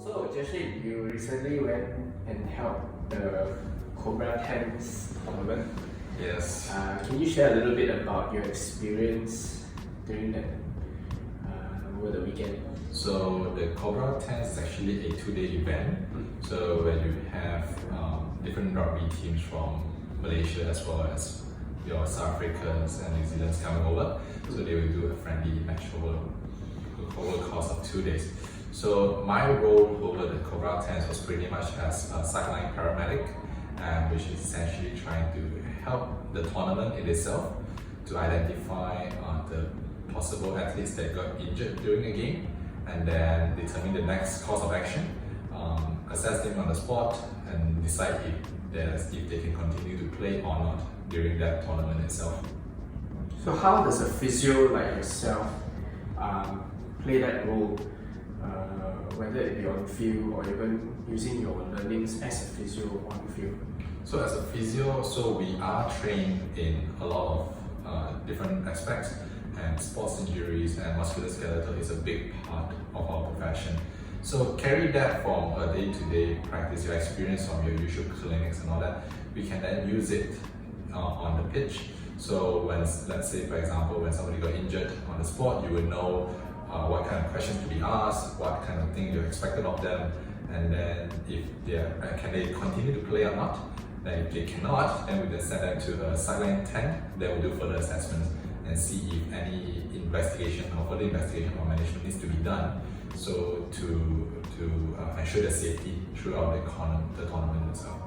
So, Jeffrey, you recently went and helped the Cobra tennis tournament. Yes. Can you share a little bit about your experience during that over the weekend? So the Cobra 10 is actually a 2-day event. So where you have different rugby teams from Malaysia as well as your South Africans and New Zealanders coming over. So they will do a friendly match over the course of 2 days. So my role over the Cobra 10 was pretty much as a sideline paramedic, which is essentially trying to help the tournament in itself to identify the possible athletes that got injured during a game, and then determine the next course of action, assess them on the spot, and decide if they can continue to play or not during that tournament itself. So how does a physio like yourself play that role, whether it be on field or even using your learnings as a physio on field? So as a physio, so we are trained in a lot of different aspects, and sports injuries and musculoskeletal is a big part of our profession. So carry that from a day-to-day practice, your experience from your usual clinics and all that, we can then use it on the pitch. So when, let's say for example, when somebody got injured on the spot, you would know what kind of questions to be asked, what kind of thing you expected of them, and then if can they continue to play or not. Then if they cannot, then we then send them to a sideline tent. Then we'll do further assessments and see if any investigation or further investigation or management needs to be done, so to ensure the safety throughout the tournament itself.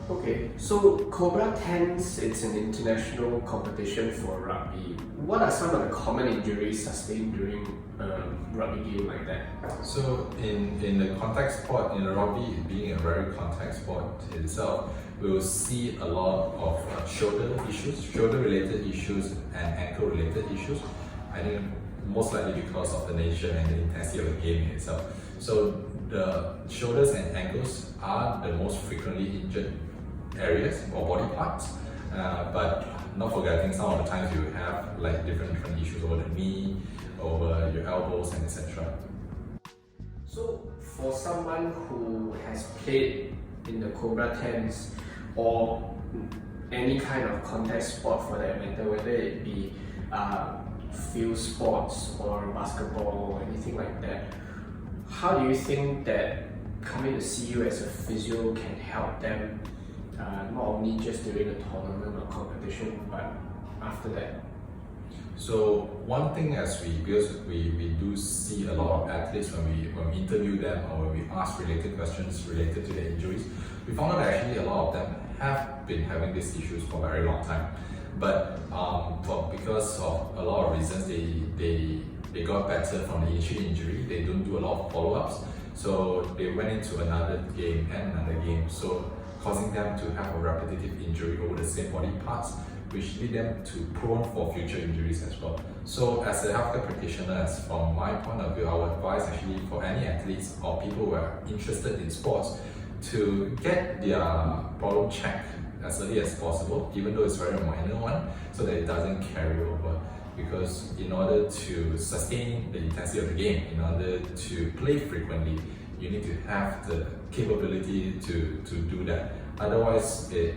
Okay, so Cobra 10s, it's an international competition for rugby. What are some of the common injuries sustained during a rugby game like that? So in the contact sport, in the rugby being a very contact sport itself, we will see a lot of shoulder-related issues and ankle-related issues. I think most likely because of the nature and the intensity of the game itself. So the shoulders and ankles are the most frequently injured areas or body parts, but not forgetting some of the times you have like different issues over the knee, over your elbows, and etc. So for someone who has played in the Cobra 10s or any kind of contact sport for that matter, whether it be field sports or basketball or anything like that, how do you think that coming to see you as a physio can help them, not only just during the tournament or competition, but after that? So one thing, because we do see a lot of athletes when we interview them or when we ask related questions related to their injuries, we found out that actually a lot of them have been having these issues for a very long time. But because of a lot of reasons, they got better from the initial injury. They don't do a lot of follow-ups, so they went into another game and another game, so causing them to have a repetitive injury over the same body parts, which lead them to prone for future injuries as well. So as a healthcare practitioner, as from my point of view, I would advise actually for any athletes or people who are interested in sports to get their problem checked as early as possible, even though it's a very minor one, so that it doesn't carry over. Because in order to sustain the intensity of the game, in order to play frequently, you need to have the capability to do that. Otherwise, it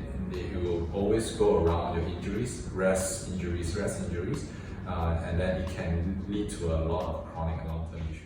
will always go around your injuries, rest injuries, and then it can lead to a lot of chronic and long-term issues.